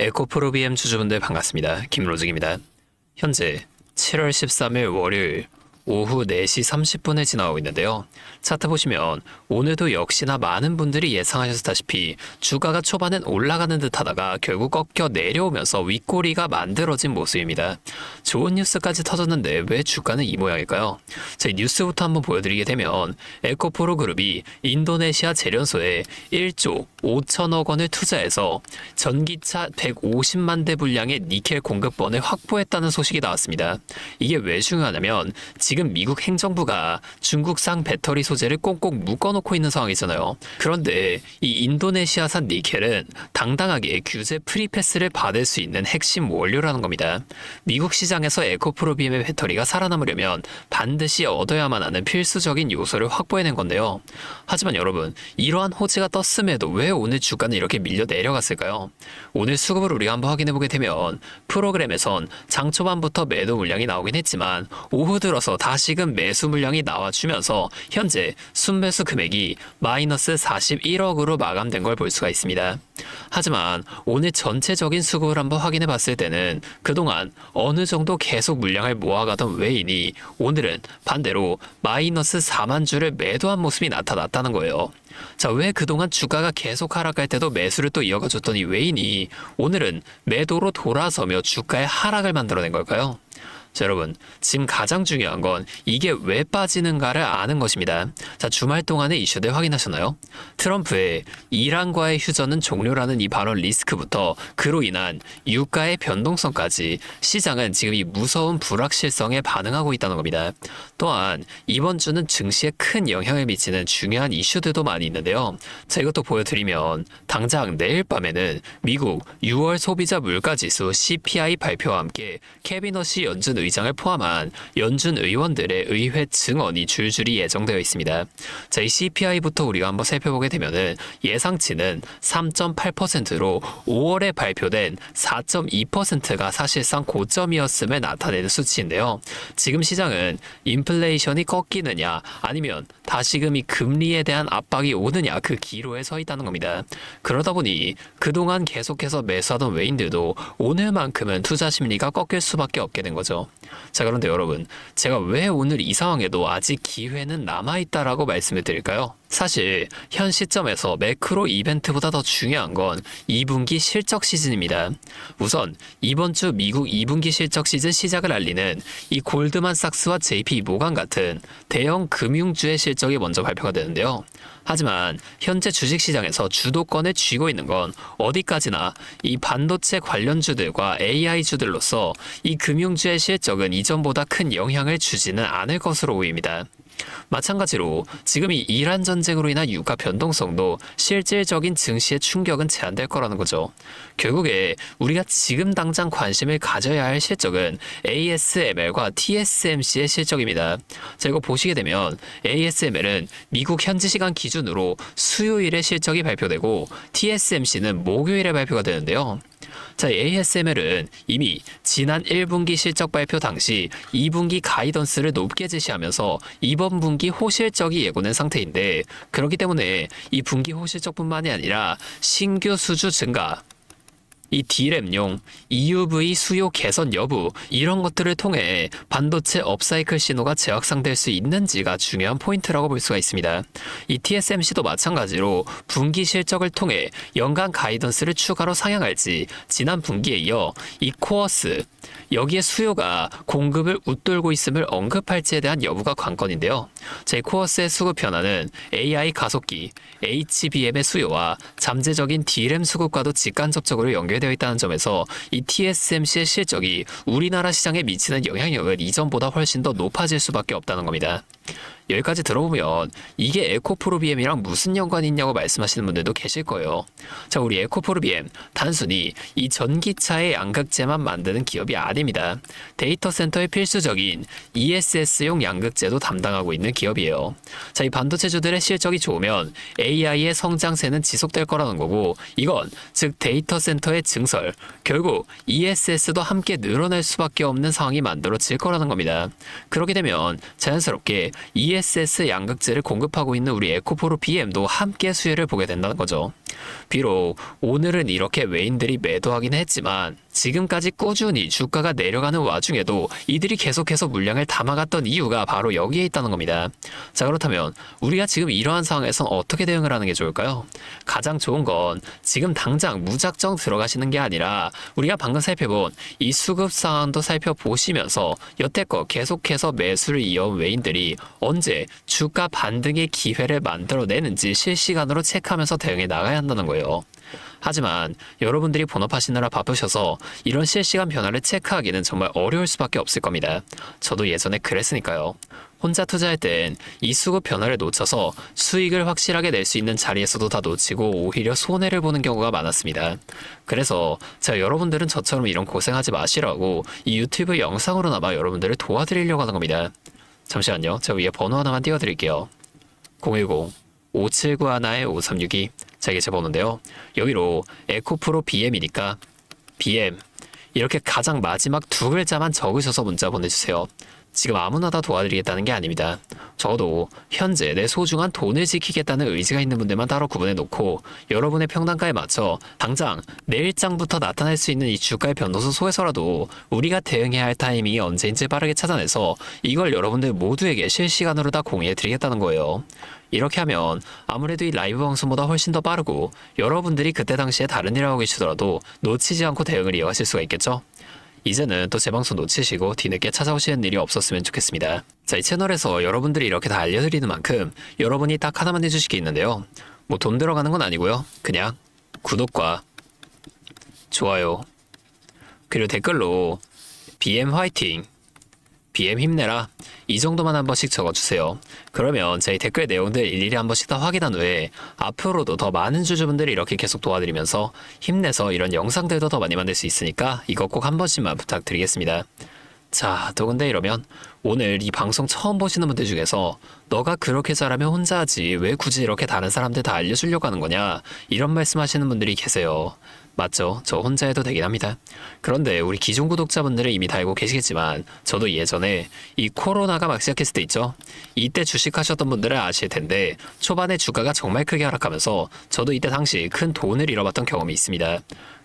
에코프로 BM 주주분들 반갑습니다. 김로직입니다. 현재 7월 13일 월요일 오후 4시 30분에 지나가고 있는데요. 차트 보시면 오늘도 역시나 많은 분들이 예상하셨다시피 주가가 초반엔 올라가는 듯 하다가 결국 꺾여 내려오면서 윗꼬리가 만들어진 모습입니다. 좋은 뉴스까지 터졌는데 왜 주가는 이 모양일까요? 저희 뉴스부터 한번 보여드리게 되면 에코프로 그룹이 인도네시아 재련소에 1조 5천억 원을 투자해서 전기차 150만 대 분량의 니켈 공급원을 확보했다는 소식이 나왔습니다. 이게 왜 중요하냐면 지금 미국 행정부가 중국산 배터리 소재를 꽁꽁 묶어놓고 있는 상황이잖아요. 그런데 이 인도네시아산 니켈은 당당하게 규제 프리패스를 받을 수 있는 핵심 원료라는 겁니다. 미국 시장에서 에코프로 BM의 배터리가 살아남으려면 반드시 얻어야만 하는 필수적인 요소를 확보해낸 건데요. 하지만 여러분, 이러한 호재가 떴음에도 왜 오늘 주가는 이렇게 밀려 내려갔을까요? 오늘 수급을 우리가 한번 확인해보게 되면 프로그램에선 장 초반부터 매도 물량이 나오긴 했지만 오후 들어서 다시금 매수 물량이 나와주면서 현재 순매수 금액이 마이너스 41억으로 마감된 걸 볼 수가 있습니다. 하지만 오늘 전체적인 수급을 한번 확인해 봤을 때는 그동안 어느 정도 계속 물량을 모아가던 외인이 오늘은 반대로 마이너스 4만 주를 매도한 모습이 나타났다는 거예요. 자, 왜 그동안 주가가 계속 하락할 때도 매수를 또 이어가줬던 이 외인이 오늘은 매도로 돌아서며 주가의 하락을 만들어낸 걸까요? 자, 여러분, 지금 가장 중요한 건 이게 왜 빠지는가를 아는 것입니다. 자, 주말 동안의 이슈들 확인하셨나요? 트럼프의 이란과의 휴전은 종료라는 이 발언 리스크부터 그로 인한 유가의 변동성까지 시장은 지금 이 무서운 불확실성에 반응하고 있다는 겁니다. 또한 이번 주는 증시에 큰 영향을 미치는 중요한 이슈들도 많이 있는데요. 자, 이것도 보여드리면 당장 내일 밤에는 미국 6월 소비자 물가지수 CPI 발표와 함께 캐비너시 연준 의장을 포함한 연준 의원들의 의회 증언이 줄줄이 예정되어 있습니다. 자, 이 CPI부터 우리가 한번 살펴보게 되면은 예상치는 3.8%로 5월에 발표된 4.2%가 사실상 고점이었음을 나타내는 수치인데요. 지금 시장은 인플레이션이 꺾이느냐 아니면 다시금 이 금리에 대한 압박이 오느냐 그 기로에 서 있다는 겁니다. 그러다 보니 그동안 계속해서 매수하던 외인들도 오늘만큼은 투자 심리가 꺾일 수밖에 없게 된 거죠. 자, 그런데 여러분, 제가 왜 오늘 이 상황에도 아직 기회는 남아있다라고 말씀을 드릴까요? 사실 현 시점에서 매크로 이벤트보다 더 중요한 건 2분기 실적 시즌입니다. 우선 이번 주 미국 2분기 실적 시즌 시작을 알리는 이 골드만삭스와 JP 모간 같은 대형 금융주의 실적이 먼저 발표가 되는데요. 하지만 현재 주식시장에서 주도권을 쥐고 있는 건 어디까지나 이 반도체 관련주들과 AI주들로서 이 금융주의 실적은 이전보다 큰 영향을 주지는 않을 것으로 보입니다. 마찬가지로 지금 이 이란 전쟁으로 인한 유가 변동성도 실질적인 증시의 충격은 제한될 거라는 거죠. 결국에 우리가 지금 당장 관심을 가져야 할 실적은 ASML과 TSMC의 실적입니다. 자, 이거 보시게 되면 ASML은 미국 현지 시간 기준으로 수요일에 실적이 발표되고 TSMC는 목요일에 발표가 되는데요. 자, ASML은 이미 지난 1분기 실적 발표 당시 2분기 가이던스를 높게 제시하면서 이번 분기 호실적이 예고된 상태인데, 그렇기 때문에 이 분기 호실적뿐만이 아니라 신규 수주 증가, 이 D램용 EUV 수요 개선 여부, 이런 것들을 통해 반도체 업사이클 신호가 재확산될 수 있는지가 중요한 포인트라고 볼 수가 있습니다. 이 TSMC도 마찬가지로 분기 실적을 통해 연간 가이던스를 추가로 상향할지, 지난 분기에 이어 이 코어스, 여기에 수요가 공급을 웃돌고 있음을 언급할지에 대한 여부가 관건인데요. 제 코어스의 수급 변화는 AI 가속기, HBM의 수요와 잠재적인 D램 수급과도 직간접적으로 연결되어 있다는 점에서 이 TSMC의 실적이 우리나라 시장에 미치는 영향력은 이전보다 훨씬 더 높아질 수밖에 없다는 겁니다. 여기까지 들어보면 이게 에코프로 BM이랑 무슨 연관이 있냐고 말씀하시는 분들도 계실 거예요. 자, 우리 에코프로 BM 단순히 이 전기차의 양극재만 만드는 기업이 아닙니다. 데이터 센터의 필수적인 ESS용 양극재도 담당하고 있는 기업이에요. 자, 이 반도체주들의 실적이 좋으면 AI의 성장세는 지속될 거라는 거고, 이건 즉 데이터 센터의 증설, 결국 ESS도 함께 늘어날 수밖에 없는 상황이 만들어질 거라는 겁니다. 그렇게 되면 자연스럽게 ESS 양극재를 공급하고 있는 우리 에코프로 BM도 함께 수혜를 보게 된다는 거죠. 비록 오늘은 이렇게 외인들이 매도하긴 했지만 지금까지 꾸준히 주가가 내려가는 와중에도 이들이 계속해서 물량을 담아갔던 이유가 바로 여기에 있다는 겁니다. 자, 그렇다면 우리가 지금 이러한 상황에선 어떻게 대응을 하는 게 좋을까요? 가장 좋은 건 지금 당장 무작정 들어가시는 게 아니라 우리가 방금 살펴본 이 수급 상황도 살펴보시면서 여태껏 계속해서 매수를 이어온 외인들이 언제 주가 반등의 기회를 만들어내는지 실시간으로 체크하면서 대응해 나가야 한다는 거예요. 하지만 여러분들이 본업하시느라 바쁘셔서 이런 실시간 변화를 체크하기는 정말 어려울 수밖에 없을 겁니다. 저도 예전에 그랬으니까요. 혼자 투자할 땐 이 수급 변화를 놓쳐서 수익을 확실하게 낼 수 있는 자리에서도 다 놓치고 오히려 손해를 보는 경우가 많았습니다. 그래서 제가 여러분들은 저처럼 이런 고생하지 마시라고 이 유튜브 영상으로나마 여러분들을 도와드리려고 하는 겁니다. 잠시만요. 제가 위에 번호 하나만 띄워드릴게요. 010-5791-5362. 자, 이게 제 번호인데요. 여기로 에코프로 BM이니까 BM 이렇게 가장 마지막 두 글자만 적으셔서 문자 보내주세요. 지금 아무나 다 도와드리겠다는 게 아닙니다. 적어도 현재 내 소중한 돈을 지키겠다는 의지가 있는 분들만 따로 구분해 놓고 여러분의 평단가에 맞춰 당장 내일장부터 나타날 수 있는 이 주가의 변동수 속에서라도 우리가 대응해야 할 타이밍이 언제인지 빠르게 찾아내서 이걸 여러분들 모두에게 실시간으로 다 공유해 드리겠다는 거예요. 이렇게 하면 아무래도 이 라이브 방송보다 훨씬 더 빠르고 여러분들이 그때 당시에 다른 일 하고 계시더라도 놓치지 않고 대응을 이어가실 수가 있겠죠? 이제는 또 제 방송 놓치시고 뒤늦게 찾아오시는 일이 없었으면 좋겠습니다. 자, 이 채널에서 여러분들이 이렇게 다 알려드리는 만큼 여러분이 딱 하나만 해주실 게 있는데요. 뭐 돈 들어가는 건 아니고요. 그냥 구독과 좋아요 그리고 댓글로 BM 화이팅, BM 힘내라 이 정도만 한 번씩 적어주세요. 그러면 제 댓글 내용들 일일이 한 번씩 다 확인한 후에 앞으로도 더 많은 주주분들이 이렇게 계속 도와드리면서 힘내서 이런 영상들도 더 많이 만들 수 있으니까 이거 꼭 한 번씩만 부탁드리겠습니다. 자, 또 근데 이러면 오늘 이 방송 처음 보시는 분들 중에서 너가 그렇게 잘하면 혼자 하지 왜 굳이 이렇게 다른 사람들 다 알려주려고 하는 거냐 이런 말씀 하시는 분들이 계세요. 맞죠? 저 혼자 해도 되긴 합니다. 그런데 우리 기존 구독자분들은 이미 다 알고 계시겠지만 저도 예전에 이 코로나가 막 시작했을 때 있죠? 이때 주식하셨던 분들은 아실 텐데 초반에 주가가 정말 크게 하락하면서 저도 이때 당시 큰 돈을 잃어봤던 경험이 있습니다.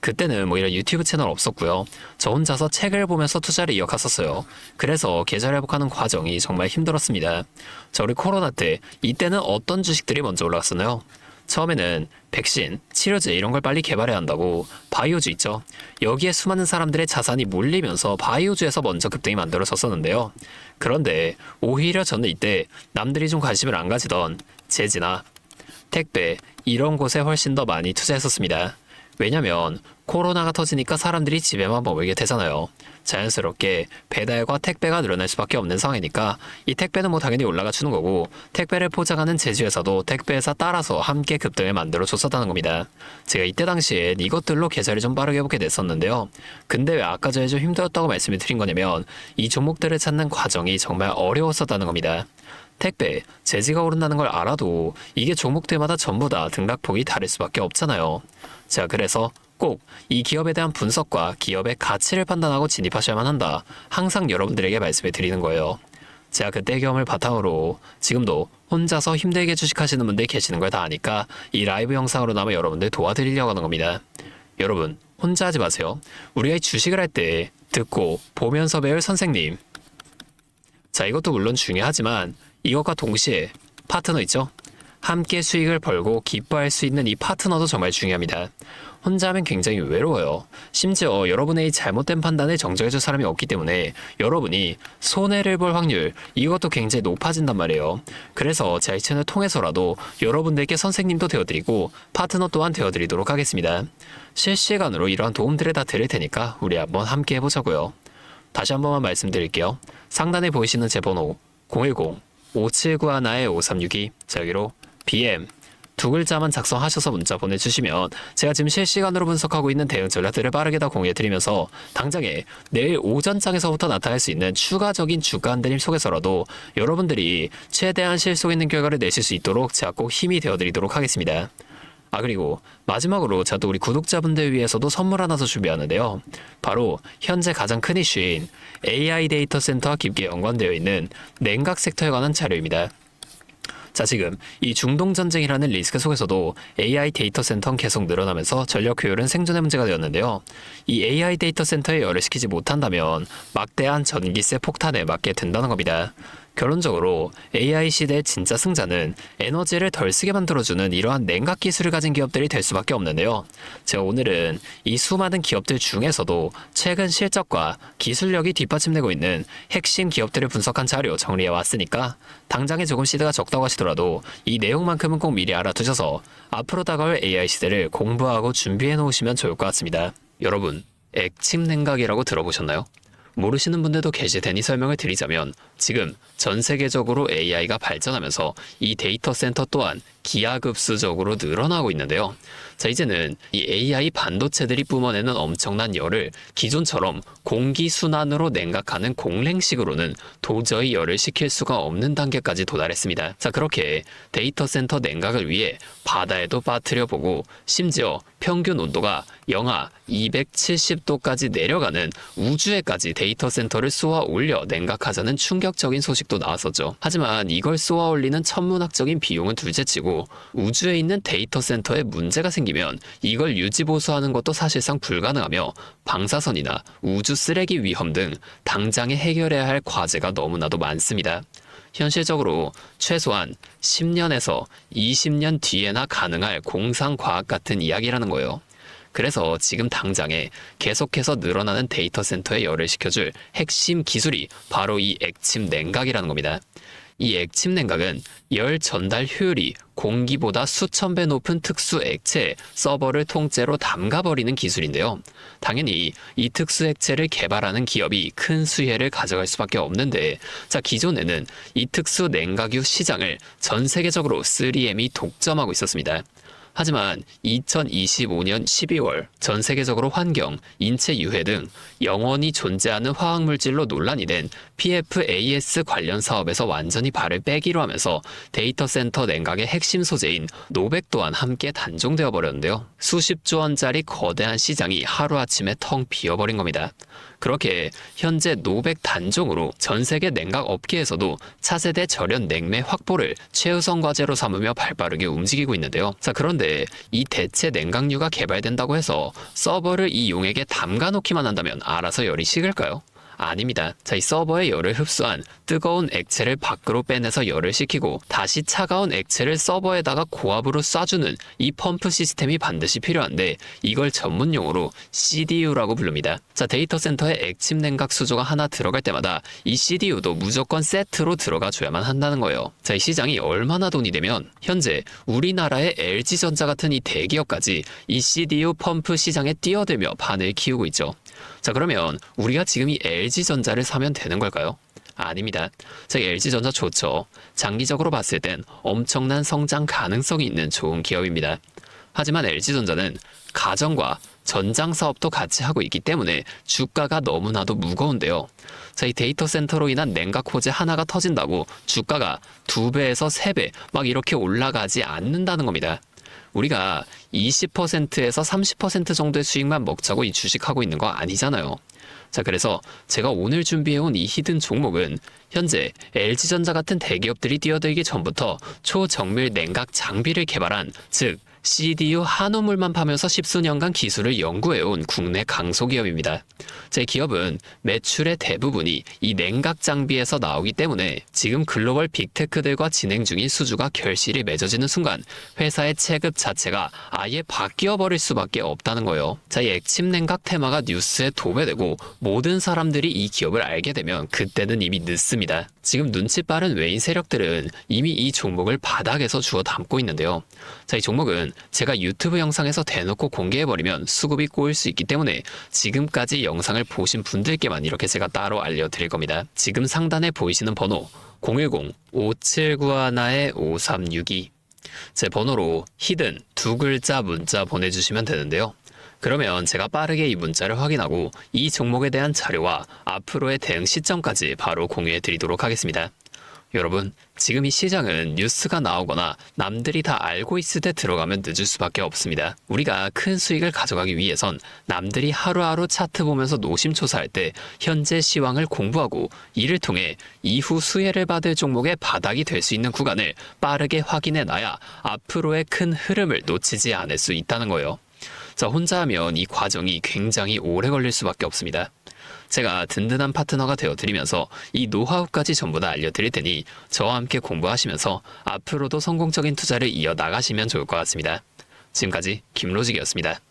그때는 뭐 이런 유튜브 채널 없었고요. 저 혼자서 책을 보면서 투자를 이어갔었어요. 그래서 계좌 회복하는 과정이 정말 힘들었습니다. 저 우리 코로나 때 이때는 어떤 주식들이 먼저 올라갔었나요? 처음에는 백신, 치료제 이런 걸 빨리 개발해야 한다고 바이오주 있죠. 여기에 수많은 사람들의 자산이 몰리면서 바이오주에서 먼저 급등이 만들어졌었는데요. 그런데 오히려 저는 이때 남들이 좀 관심을 안 가지던 제지나 택배 이런 곳에 훨씬 더 많이 투자했었습니다. 왜냐면 코로나가 터지니까 사람들이 집에만 머물게 되잖아요. 자연스럽게 배달과 택배가 늘어날 수밖에 없는 상황이니까 이 택배는 뭐 당연히 올라가 주는 거고 택배를 포장하는 제휴회사도 택배회사 따라서 함께 급등을 만들어 줬었다는 겁니다. 제가 이때 당시엔 이것들로 계좌를 좀 빠르게 해보게 됐었는데요. 근데 왜 아까 전에 좀 힘들었다고 말씀을 드린 거냐면 이 종목들을 찾는 과정이 정말 어려웠었다는 겁니다. 택배, 제지가 오른다는 걸 알아도 이게 종목들마다 전부 다 등락폭이 다를 수밖에 없잖아요. 자, 그래서 꼭 이 기업에 대한 분석과 기업의 가치를 판단하고 진입하셔야만 한다. 항상 여러분들에게 말씀을 드리는 거예요. 제가 그때 경험을 바탕으로 지금도 혼자서 힘들게 주식하시는 분들이 계시는 걸 다 아니까 이 라이브 영상으로나마 여러분들 도와드리려고 하는 겁니다. 여러분, 혼자 하지 마세요. 우리가 이 주식을 할 때 듣고 보면서 배울 선생님. 자, 이것도 물론 중요하지만 이것과 동시에 파트너 있죠? 함께 수익을 벌고 기뻐할 수 있는 이 파트너도 정말 중요합니다. 혼자 하면 굉장히 외로워요. 심지어 여러분의 이 잘못된 판단을 정정해줄 사람이 없기 때문에 여러분이 손해를 볼 확률 이것도 굉장히 높아진단 말이에요. 그래서 제 채널을 통해서라도 여러분들께 선생님도 되어드리고 파트너 또한 되어드리도록 하겠습니다. 실시간으로 이러한 도움들을 다 드릴 테니까 우리 한번 함께 해보자고요. 다시 한 번만 말씀드릴게요. 상단에 보이시는 제 번호 010-5791-5362 자, 여기로 BM 두 글자만 작성하셔서 문자 보내주시면 제가 지금 실시간으로 분석하고 있는 대응 전략들을 빠르게 다 공유해드리면서 당장에 내일 오전장에서부터 나타날 수 있는 추가적인 주가 흔들림 속에서라도 여러분들이 최대한 실속 있는 결과를 내실 수 있도록 제가 꼭 힘이 되어드리도록 하겠습니다. 아, 그리고 마지막으로 제가 또 우리 구독자분들 위해서도 선물 하나 더 준비하는데요. 바로 현재 가장 큰 이슈인 AI 데이터 센터와 깊게 연관되어 있는 냉각 섹터에 관한 자료입니다. 자, 지금 이 중동 전쟁이라는 리스크 속에서도 AI 데이터 센터는 계속 늘어나면서 전력 효율은 생존의 문제가 되었는데요. 이 AI 데이터 센터에 열을 식히지 못한다면 막대한 전기세 폭탄에 맞게 된다는 겁니다. 결론적으로 AI 시대의 진짜 승자는 에너지를 덜 쓰게 만들어주는 이러한 냉각 기술을 가진 기업들이 될 수밖에 없는데요. 제가 오늘은 이 수많은 기업들 중에서도 최근 실적과 기술력이 뒷받침되고 있는 핵심 기업들을 분석한 자료 정리해 왔으니까 당장에 조금 시드가 적다고 하시더라도 이 내용만큼은 꼭 미리 알아두셔서 앞으로 다가올 AI 시대를 공부하고 준비해 놓으시면 좋을 것 같습니다. 여러분, 액침 냉각이라고 들어보셨나요? 모르시는 분들도 계실 테니 설명을 드리자면 지금 전 세계적으로 AI가 발전하면서 이 데이터 센터 또한 기하급수적으로 늘어나고 있는데요. 자, 이제는 이 AI 반도체들이 뿜어내는 엄청난 열을 기존처럼 공기순환으로 냉각하는 공랭식으로는 도저히 열을 식힐 수가 없는 단계까지 도달했습니다. 자, 그렇게 데이터 센터 냉각을 위해 바다에도 빠뜨려 보고 심지어 평균 온도가 영하 270도까지 내려가는 우주에까지 데이터 센터를 쏘아 올려 냉각하자는 충격적인 소식도 나왔었죠. 하지만 이걸 쏘아 올리는 천문학적인 비용은 둘째치고 우주에 있는 데이터 센터에 문제가 생기면 이걸 유지보수하는 것도 사실상 불가능하며 방사선이나 우주 쓰레기 위험 등 당장에 해결해야 할 과제가 너무나도 많습니다. 현실적으로 최소한 10년에서 20년 뒤에나 가능할 공상과학 같은 이야기라는 거예요. 그래서 지금 당장에 계속해서 늘어나는 데이터 센터에 열을 식혀줄 핵심 기술이 바로 이 액침 냉각이라는 겁니다. 이 액침 냉각은 열 전달 효율이 공기보다 수천 배 높은 특수 액체에 서버를 통째로 담가버리는 기술인데요. 당연히 이 특수 액체를 개발하는 기업이 큰 수혜를 가져갈 수밖에 없는데, 자, 기존에는 이 특수 냉각유 시장을 전 세계적으로 3M이 독점하고 있었습니다. 하지만 2025년 12월 전 세계적으로 환경, 인체 유해 등 영원히 존재하는 화학물질로 논란이 된 PFAS 관련 사업에서 완전히 발을 빼기로 하면서 데이터 센터 냉각의 핵심 소재인 노백 또한 함께 단종되어 버렸는데요. 수십조 원짜리 거대한 시장이 하루아침에 텅 비어버린 겁니다. 그렇게 현재 노백 단종으로 전 세계 냉각 업계에서도 차세대 절연 냉매 확보를 최우선 과제로 삼으며 발빠르게 움직이고 있는데요. 자, 그런데 이 대체 냉각유가 개발된다고 해서 서버를 이 용액에 담가놓기만 한다면 알아서 열이 식을까요? 아닙니다. 자, 이 서버의 열을 흡수한 뜨거운 액체를 밖으로 빼내서 열을 식히고 다시 차가운 액체를 서버에다가 고압으로 쏴주는 이 펌프 시스템이 반드시 필요한데 이걸 전문 용어로 CDU라고 부릅니다. 자, 데이터 센터에 액침 냉각 수조가 하나 들어갈 때마다 이 CDU도 무조건 세트로 들어가 줘야만 한다는 거예요. 자, 이 시장이 얼마나 돈이 되면 현재 우리나라의 LG전자 같은 이 대기업까지 이 CDU 펌프 시장에 뛰어들며 판을 키우고 있죠. 자, 그러면 우리가 지금 이 LG전자를 사면 되는 걸까요? 아닙니다. 자, LG전자 좋죠. 장기적으로 봤을 땐 엄청난 성장 가능성이 있는 좋은 기업입니다. 하지만 LG전자는 가전과 전장 사업도 같이 하고 있기 때문에 주가가 너무나도 무거운데요. 자, 이 데이터 센터로 인한 냉각 호재 하나가 터진다고 주가가 2배에서 3배 막 이렇게 올라가지 않는다는 겁니다. 우리가 20%에서 30% 정도의 수익만 먹자고 이 주식하고 있는 거 아니잖아요. 자, 그래서 제가 오늘 준비해온 이 히든 종목은 현재 LG전자 같은 대기업들이 뛰어들기 전부터 초정밀 냉각 장비를 개발한, 즉 CDU 한우물만 파면서 십수년간 기술을 연구해온 국내 강소기업입니다. 제 기업은 매출의 대부분이 이 냉각 장비에서 나오기 때문에 지금 글로벌 빅테크들과 진행 중인 수주가 결실이 맺어지는 순간 회사의 체급 자체가 아예 바뀌어버릴 수밖에 없다는 거예요. 자, 이 액침 냉각 테마가 뉴스에 도배되고 모든 사람들이 이 기업을 알게 되면 그때는 이미 늦습니다. 지금 눈치 빠른 외인 세력들은 이미 이 종목을 바닥에서 주워 담고 있는데요. 자, 이 종목은 제가 유튜브 영상에서 대놓고 공개해버리면 수급이 꼬일 수 있기 때문에 지금까지 영상을 보신 분들께만 이렇게 제가 따로 알려드릴 겁니다. 지금 상단에 보이시는 번호 010-5791-5362 제 번호로 히든 2글자 문자 보내주시면 되는데요. 그러면 제가 빠르게 이 문자를 확인하고 이 종목에 대한 자료와 앞으로의 대응 시점까지 바로 공유해 드리도록 하겠습니다. 여러분, 지금 이 시장은 뉴스가 나오거나 남들이 다 알고 있을 때 들어가면 늦을 수밖에 없습니다. 우리가 큰 수익을 가져가기 위해선 남들이 하루하루 차트 보면서 노심초사할 때 현재 시황을 공부하고 이를 통해 이후 수혜를 받을 종목의 바닥이 될 수 있는 구간을 빠르게 확인해 놔야 앞으로의 큰 흐름을 놓치지 않을 수 있다는 거예요. 자, 혼자 하면 이 과정이 굉장히 오래 걸릴 수밖에 없습니다. 제가 든든한 파트너가 되어드리면서 이 노하우까지 전부 다 알려드릴 테니 저와 함께 공부하시면서 앞으로도 성공적인 투자를 이어나가시면 좋을 것 같습니다. 지금까지 김로직이었습니다.